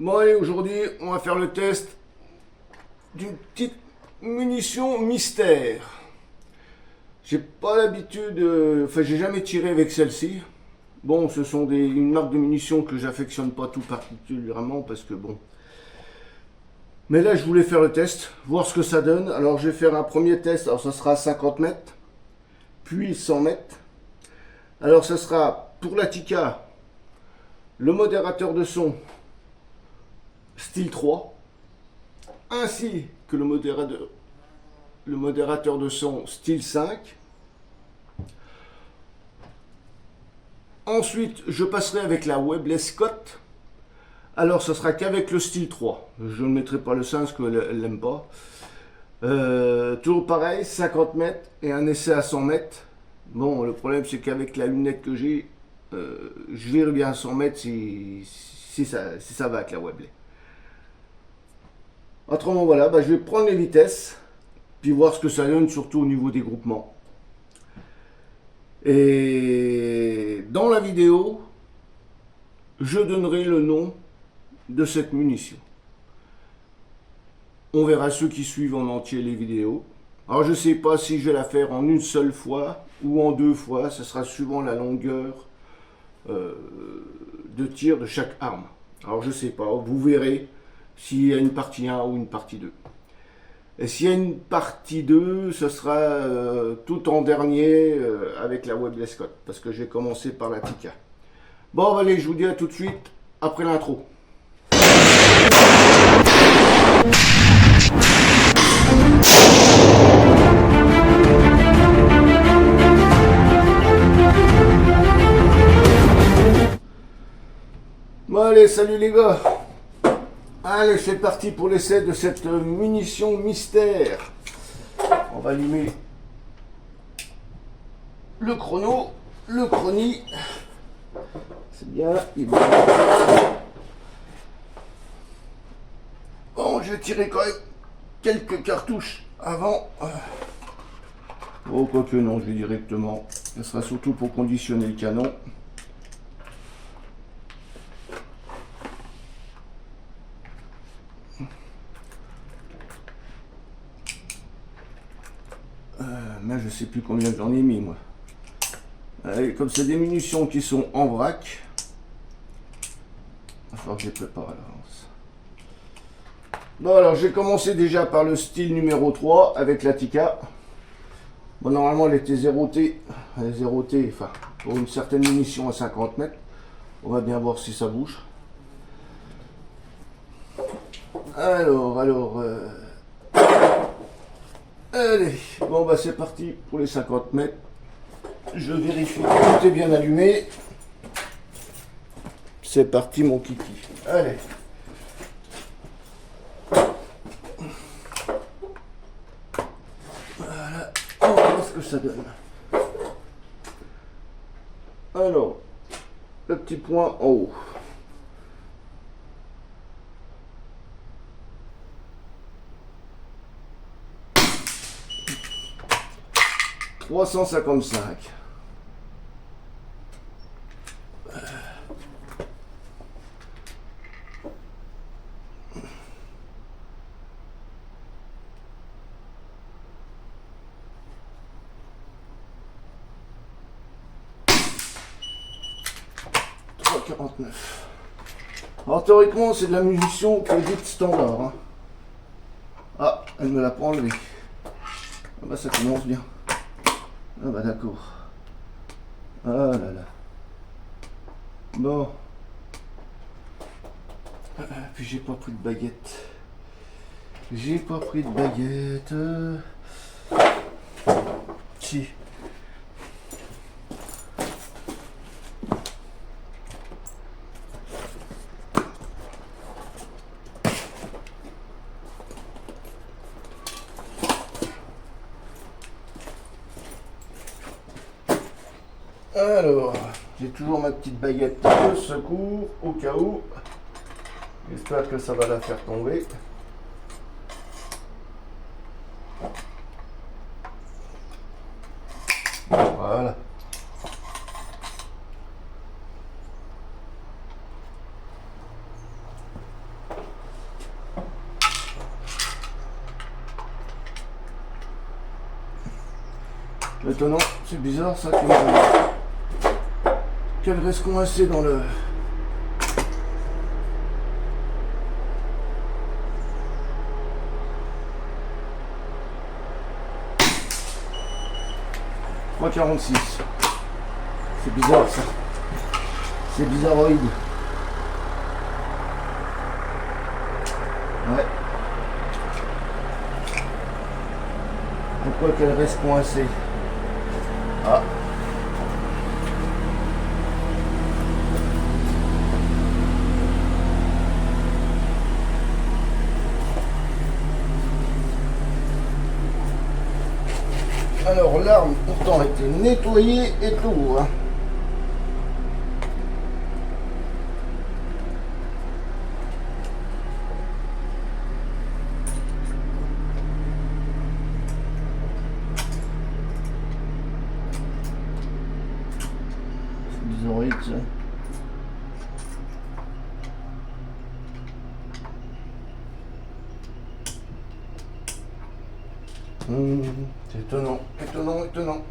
Bon allez, aujourd'hui on va faire le test d'une petite munition mystère. J'ai pas l'habitude, enfin j'ai jamais tiré avec celle-ci. Bon, ce sont une marque de munitions que j'affectionne pas tout particulièrement parce que bon. Mais là je voulais faire le test, voir ce que ça donne. Alors je vais faire un premier test, alors ça sera à 50 mètres, puis 100 mètres. Alors ça sera pour la Tikka, le modérateur de son style 3, ainsi que le modérateur de son style 5. Ensuite, je passerai avec la Webless Scott. Alors, ce sera qu'avec le style 3. Je ne mettrai pas le 5 parce qu'elle n'aime pas. Toujours pareil, 50 mètres et un essai à 100 mètres. Bon, le problème, c'est qu'avec la lunette que j'ai, je verrai bien à 100 mètres si ça va avec la Webless. Autrement, voilà, je vais prendre les vitesses, puis voir ce que ça donne, surtout au niveau des groupements. Et dans la vidéo, je donnerai le nom de cette munition. On verra ceux qui suivent en entier les vidéos. Alors je ne sais pas si je vais la faire en une seule fois ou en deux fois, ce sera suivant la longueur de tir de chaque arme. Alors je ne sais pas, vous verrez s'il y a une partie 1 ou une partie 2. Et s'il y a une partie 2, ce sera tout en dernier avec la Webless Scott, parce que j'ai commencé par la Tikka. Bon, allez, je vous dis à tout de suite après l'intro. Bon, allez, salut les gars. Allez, c'est parti pour l'essai de cette munition mystère. On va allumer le chrono, le chronie. C'est bien, il est bien. Bon, je vais tirer quand même quelques cartouches avant. Oh, quoique non, je vais directement. Ce sera surtout pour conditionner le canon. Mais je sais plus combien j'en ai mis, moi. Allez, comme c'est des munitions qui sont en vrac, il va falloir que je les prépare à l'avance. Bon, alors j'ai commencé déjà par le style numéro 3 avec la Tikka. Bon, normalement elle était 0T, enfin pour une certaine munition à 50 mètres. On va bien voir si ça bouge. Alors, allez, bon c'est parti pour les 50 mètres. Je vérifie que tout est bien allumé. C'est parti mon kiki. Allez. Voilà, on va voir ce que ça donne. Alors, le petit point en haut. « 355. » .49. Alors théoriquement c'est de la munition qui est dite standard. Hein. Ah, elle me l'a pas enlevé. Ah ça commence bien. Ah d'accord. Ah là là. Bon. Puis j'ai pas pris de baguette. J'ai pas pris de baguette. Si. Alors, j'ai toujours ma petite baguette de secours au cas où. J'espère que ça va la faire tomber. Voilà. Étonnant, c'est bizarre ça qu'elle reste coincée dans le... « 3,46. C'est bizarre ça. C'est bizarroïde. Ouais. Pourquoi qu'elle reste coincée? Ah. Alors l'arme pourtant a été nettoyée et tout. Hein. C'est bizarroïde ça. C'est étonnant, étonnant, étonnant.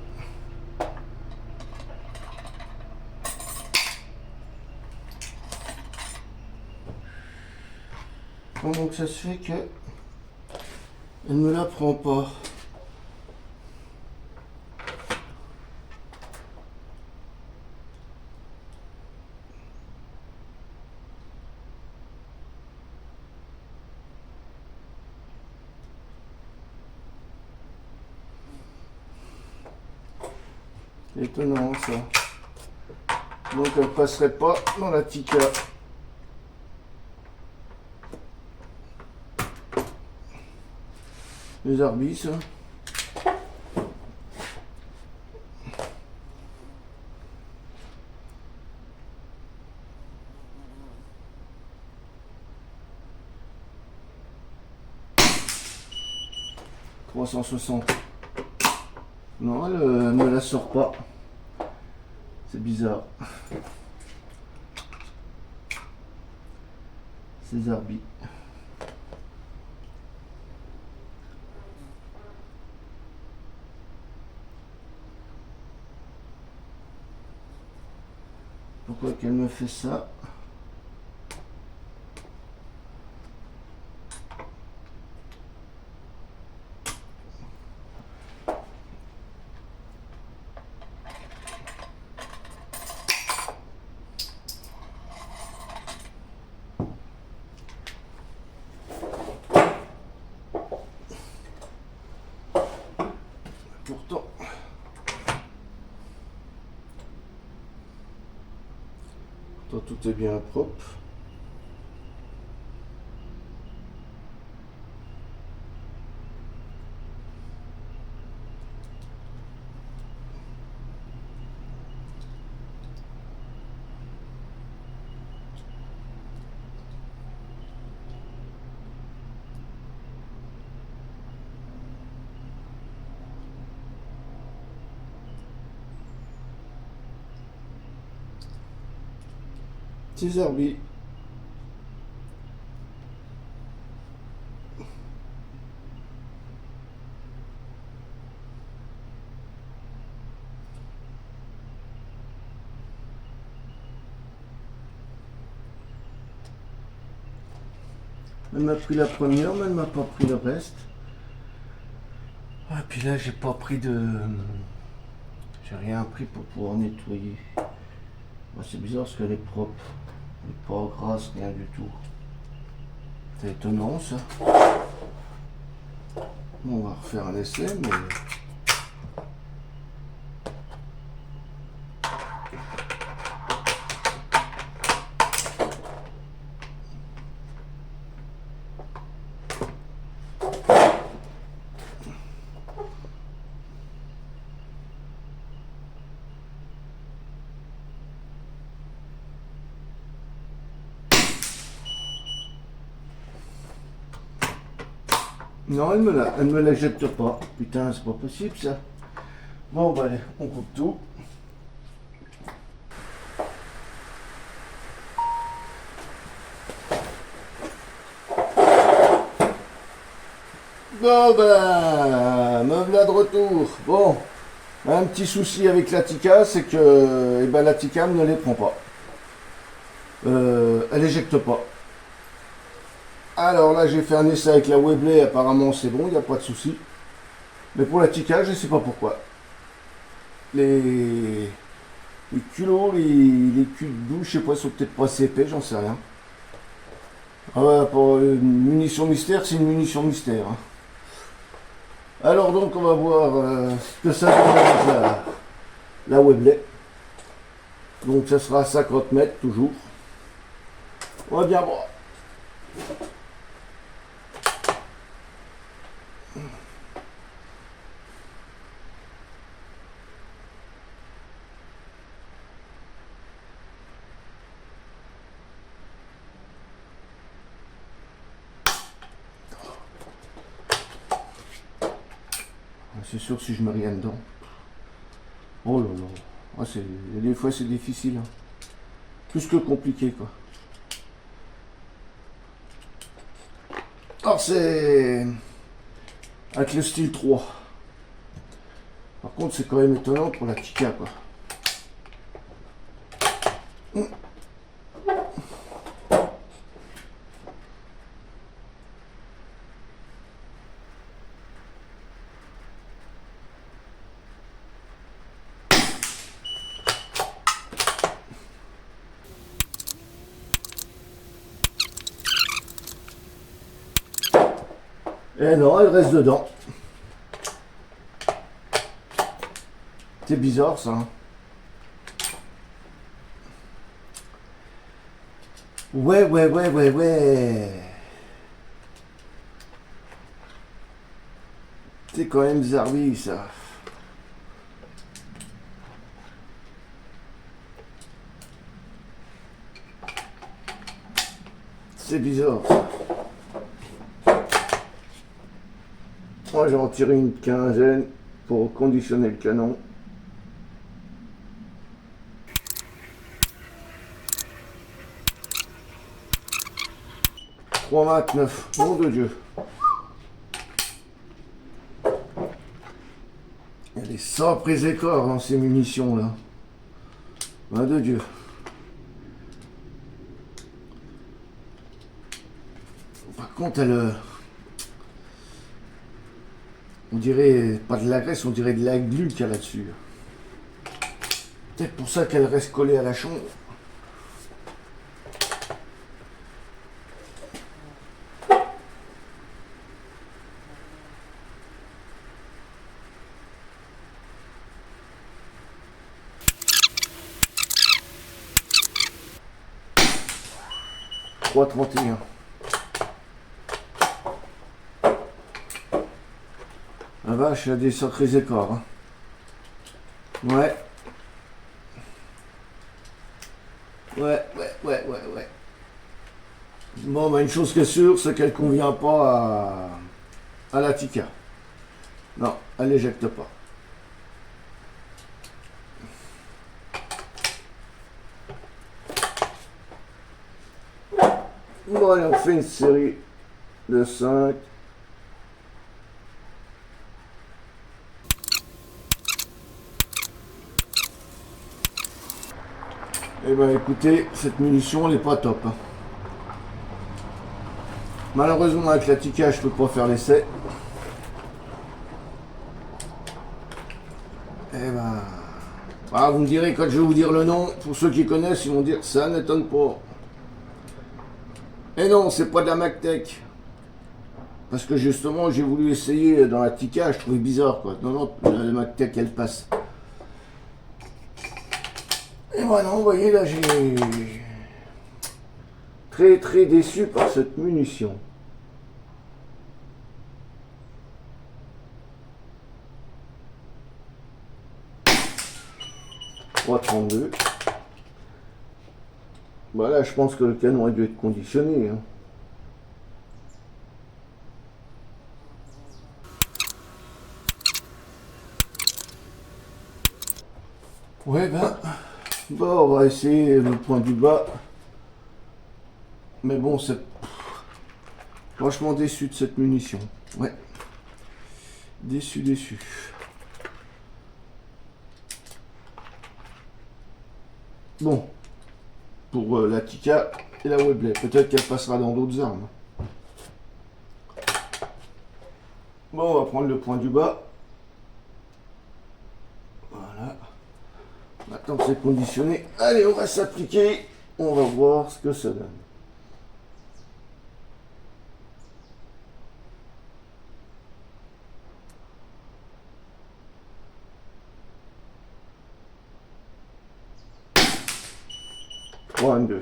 Comment que ça se fait que elle ne me la prend pas? C'est étonnant ça. Donc elle passerait pas dans la Tika. Les arbis ça. « 360. Non, elle ne la sort pas. C'est bizarre. Ces arbis. Pourquoi qu'elle me fait ça? Pourtant, tout est bien propre. Ces arbis. Elle m'a pris la première, mais elle m'a pas pris le reste. Et puis là, j'ai pas pris de... J'ai rien pris pour pouvoir nettoyer. C'est bizarre parce qu'elle est propre. Elle n'est pas grasse, rien du tout. C'est étonnant ça. Bon, on va refaire un essai, mais... Non, elle me la jette pas. Putain, c'est pas possible ça. Bon, bah allez, on coupe tout. Bon, bah, me voilà de retour. Bon, Un petit souci avec la Tikka, c'est que eh ben, la Tikka ne les prend pas. Elle éjecte pas. Alors là, j'ai fait un essai avec la Webley, apparemment c'est bon, il n'y a pas de souci. Mais pour la Tikka, je ne sais pas pourquoi. Les culots, les culs de douche, je sais pas, ils sont peut-être pas assez épais, j'en sais rien. Ah ouais, pour une munition mystère, c'est une munition mystère. Hein. Alors donc, on va voir ce que ça donne avec la Webley. Donc ça sera à 50 mètres toujours. On va bien voir. C'est sûr si je mets rien dedans. Oh là là. Ah, des fois c'est difficile. Hein. Plus que compliqué quoi. Alors c'est avec le style 3. Par contre c'est quand même étonnant pour la Tikka quoi. Eh non, elle reste dedans. C'est bizarre ça. Hein. Ouais. C'est quand même zarbi ça. C'est bizarre ça. Moi j'ai retiré une quinzaine pour conditionner le canon. « 3,29, nom de Dieu. Il y a des surprises écorts dans ces munitions là. Nom de Dieu. Par contre, elle. On dirait pas de la graisse, on dirait de la glu qu'il y a là-dessus. Peut-être pour ça qu'elle reste collée à la chambre. « 3,31. La vache, il y a des sacrés écarts. Hein. Ouais. Bon, bah, une chose qui est sûre, c'est qu'elle convient pas à la Tikka. Non, elle éjecte pas. Bon, allez, on fait une série de 5. Eh ben écoutez, cette munition elle est pas top. Hein. Malheureusement avec la Tikka je peux pas faire l'essai. Eh ben. Ah, vous me direz quand je vais vous dire le nom, pour ceux qui connaissent, ils vont dire ça n'étonne pas. Et non, c'est pas de la MacTech. Parce que justement j'ai voulu essayer dans la Tikka, je trouvais bizarre quoi. Non, la MacTech elle passe. Et voilà, vous voyez là, j'ai très déçu par cette munition. « 3,32. » Voilà, je pense que le canon a dû être conditionné. Hein. Ouais ben... Bon, on va essayer le point du bas. Mais bon, c'est franchement déçu de cette munition. Ouais. Déçu. Bon, pour la Tikka et la Webley. Peut-être qu'elle passera dans d'autres armes. Bon, on va prendre le point du bas. Voilà. Maintenant que c'est conditionné, allez, on va s'appliquer. On va voir ce que ça donne. Trois, deux.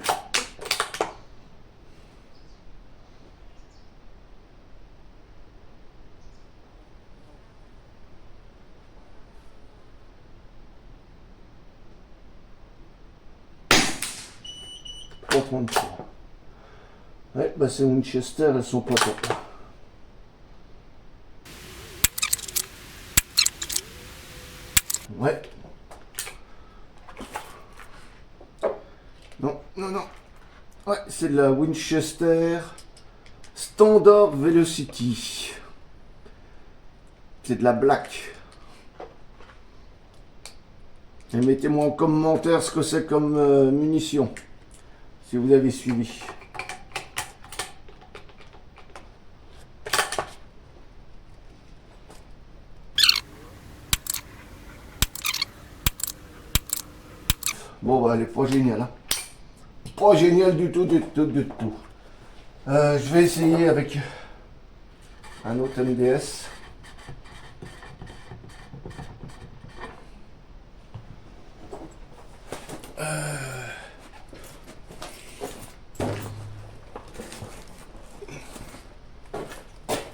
Ouais, bah ces Winchester, elles sont pas top. Ouais. Non, non, non. Ouais, c'est de la Winchester Standard Velocity. C'est de la black. Et mettez-moi en commentaire ce que c'est comme munition, si vous avez suivi. Bon, bah, elle est pas géniale. Hein. Pas génial du tout, du tout, du tout. Je vais essayer avec un autre MDS.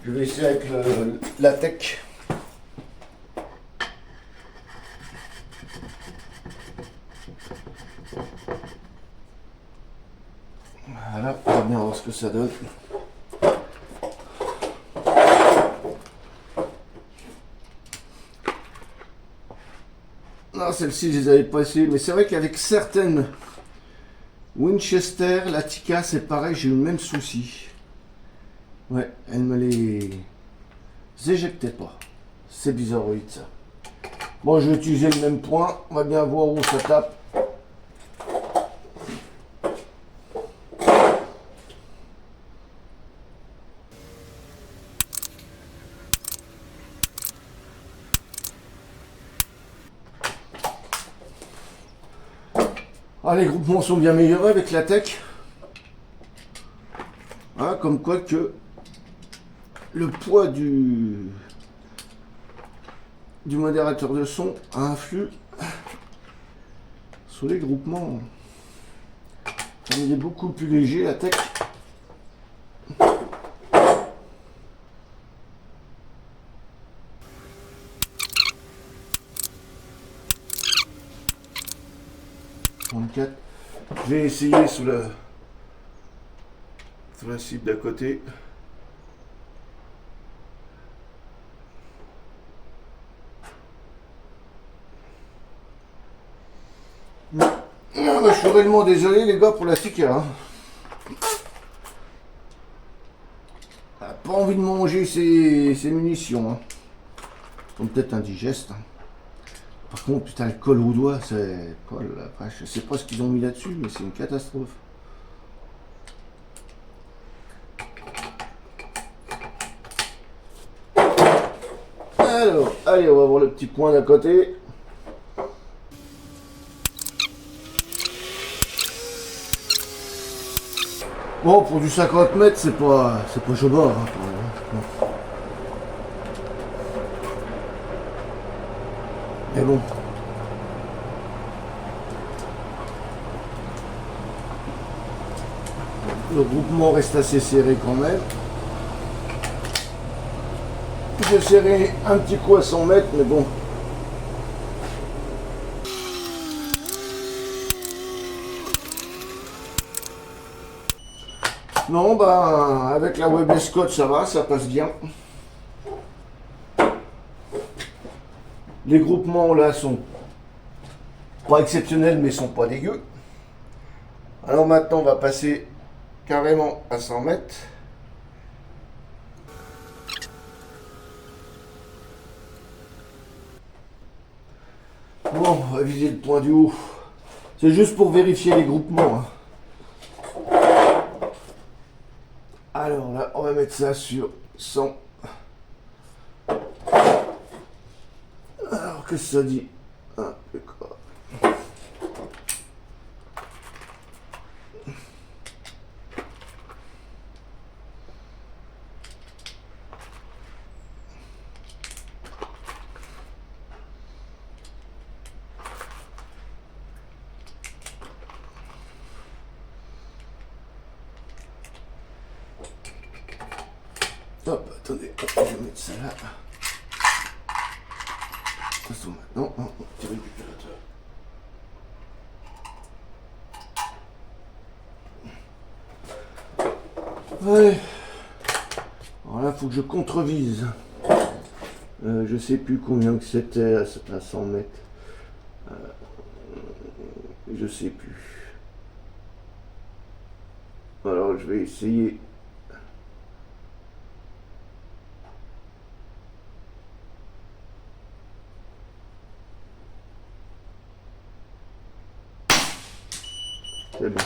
Je vais essayer avec la Tech. Voilà, on va bien voir ce que ça donne. Non, celle-ci, je les avais pas essayées, mais c'est vrai qu'avec certaines Winchester, la Tikka, c'est pareil, j'ai eu le même souci. Ouais, elle me les éjectait pas. C'est bizarroïde ça. Bon, je vais utiliser le même point, on va bien voir où ça tape. Ah, les groupements sont bien meilleurs avec la Tech. Ah, comme quoi que le poids du modérateur de son influe sur les groupements. Il est beaucoup plus léger la Tech. Je vais essayer sur la cible d'à côté. Je suis réellement désolé les gars pour la Tikka. Hein. Pas envie de manger ces munitions. Hein. Ils sont peut-être indigestes. Hein. Par contre, putain, le col au doigt, c'est... Oh là là, je sais pas ce qu'ils ont mis là-dessus, mais c'est une catastrophe. Alors, allez, on va voir le petit point d'à côté. Bon, pour du 50 mètres, c'est pas chaud-bord. Hein, mais bon. Le groupement reste assez serré quand même. J'ai serré un petit coup à 100 mètres, mais bon. Non, bah, avec la Webley Scott, ça va, ça passe bien. Les groupements là sont pas exceptionnels, mais sont pas dégueux. Alors maintenant, on va passer carrément à 100 mètres. Bon, on va viser le point du haut. C'est juste pour vérifier les groupements. Alors là, on va mettre ça sur 100. Alors, qu'est-ce que ça dit? Hop, attendez, je vais mettre ça là. Attention maintenant, petit récupérateur. Ouais. Alors là, il faut que je contrevise. Je sais plus combien que c'était à 100 mètres. Je sais plus. Alors je vais essayer. C'est bon.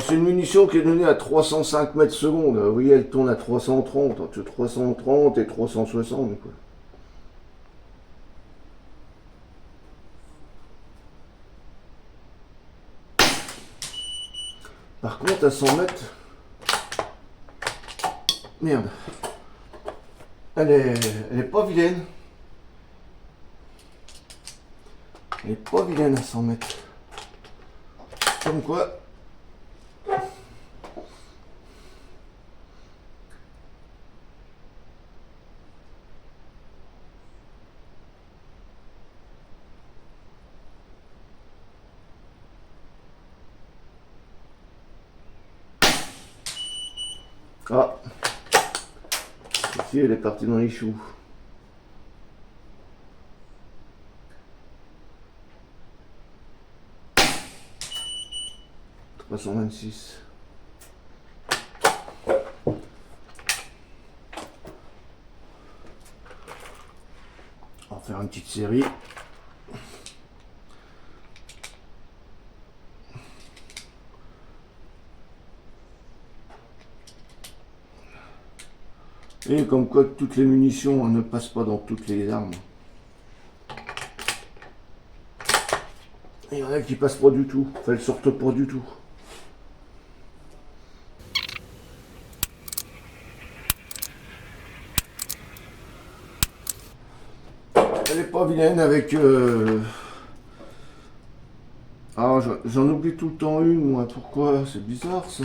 C'est une munition qui est donnée à 305 mètres secondes. Vous voyez, elle tourne à 330, entre 330 et 360. Quoi. Par contre, à 100 mètres, merde, elle est pas vilaine. Elle est pas vilaine à 100 mètres. Comme quoi. Ah, ici elle est partie dans les choux. 326. On va faire une petite série. Et comme quoi toutes les munitions ne passent pas dans toutes les armes. Il y en a qui passent pas du tout, enfin elles sortent pas du tout. Elle est pas vilaine avec... Ah, j'en oublie tout le temps une, moi. Pourquoi? C'est bizarre ça.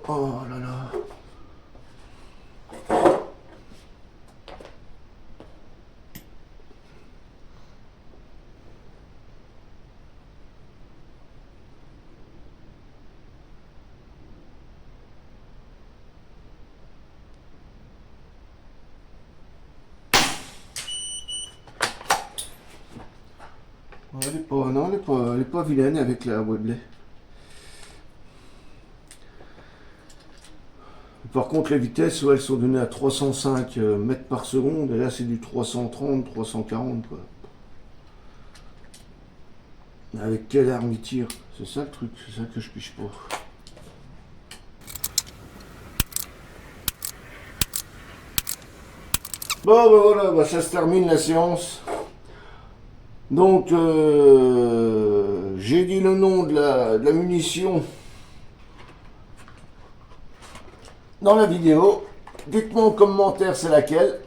Oh là là. Elle est pas, non, elle est pas vilaine avec la Webley. Par contre, les vitesses, ouais, elles sont données à 305 mètres par seconde, et là c'est du 330, 340 quoi. Avec quelle arme il tire? C'est ça le truc, c'est ça que je piche pas. Bon, ben voilà, ben ça se termine la séance. Donc, j'ai dit le nom de la munition dans la vidéo. Dites-moi en commentaire c'est laquelle.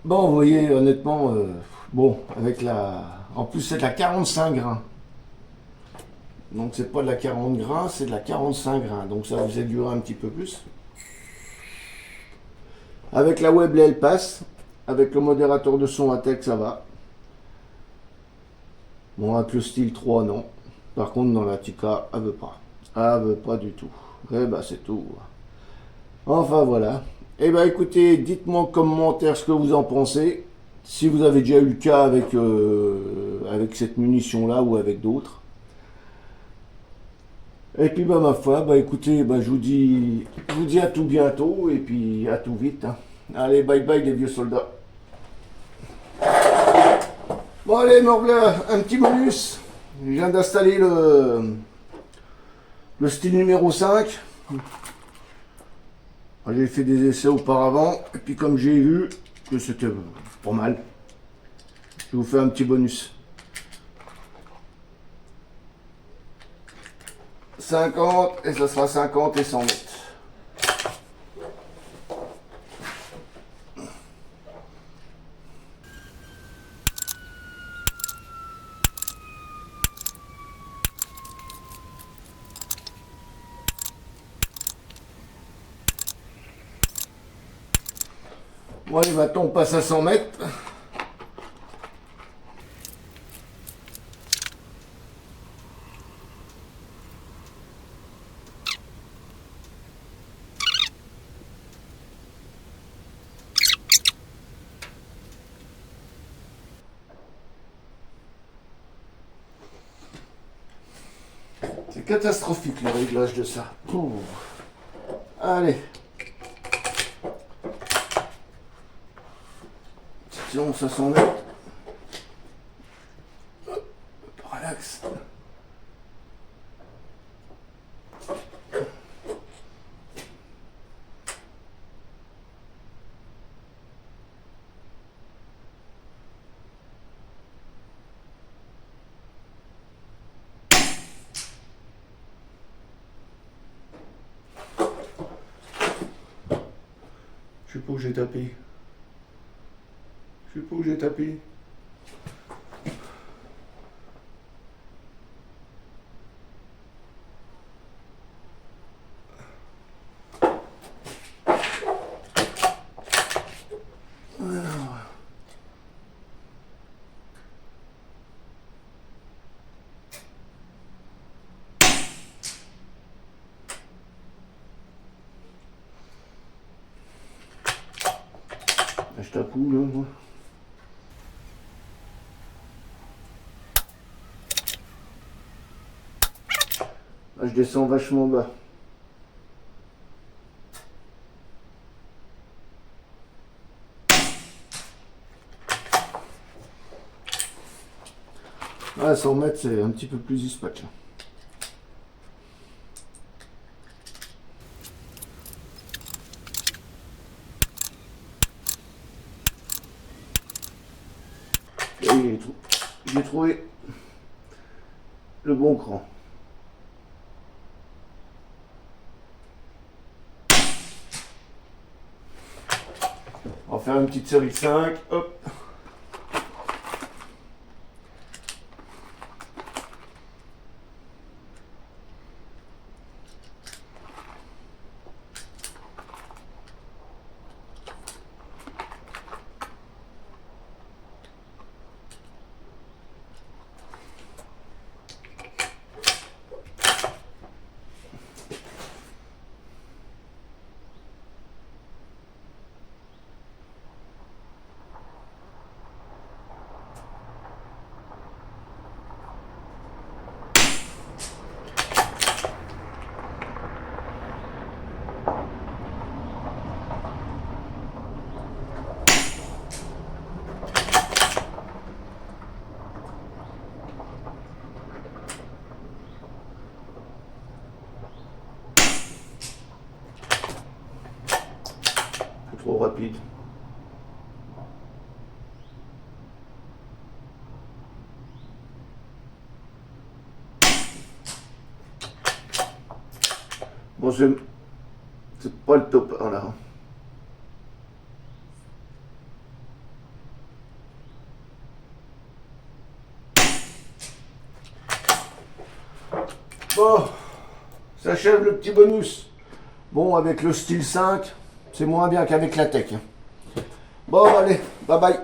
Bon, vous voyez, honnêtement, bon, avec la... En plus, c'est de la 45 grains. Donc, c'est pas de la 40 grains, c'est de la 45 grains. Donc, ça vous a duré un petit peu plus. Avec la Webley, elle passe. Avec le modérateur de son Atec, ça va. Bon, avec le style 3, non. Par contre, dans la Tika, elle veut pas. Elle veut pas du tout. Eh ben, c'est tout. Enfin, voilà. Eh ben, écoutez, dites-moi en commentaire ce que vous en pensez. Si vous avez déjà eu le cas avec cette munition-là ou avec d'autres. Et puis, bah, ma foi, bah, écoutez, bah, je vous dis à tout bientôt et puis à tout vite. Hein. Allez, bye bye les vieux soldats. Bon, allez, Morbleu, un petit bonus. Je viens d'installer le style numéro 5. J'ai fait des essais auparavant, et puis comme j'ai vu que c'était pas mal, je vous fais un petit bonus. 50, et ça sera 50 et 100 mètres. Bon, allez, maintenant on passe à 100 mètres. C'est catastrophique le réglage de ça. Ouh. Allez. Sinon, 500 mètres. Relax. Je sais pas où j'ai tapé. Je sais pas où j'ai tapé. Je tape où là, moi? Là, je descends vachement bas. Ah, 100 mètres, c'est un petit peu plus dispatch. J'ai trouvé le bon cran. On va faire une petite série 5. Hop. Trop rapide. Bon, c'est pas le top hein, là. Bon, ça achève le petit bonus. Bon, avec le style 5, c'est moins bien qu'avec la tech. Bon, allez, bye bye.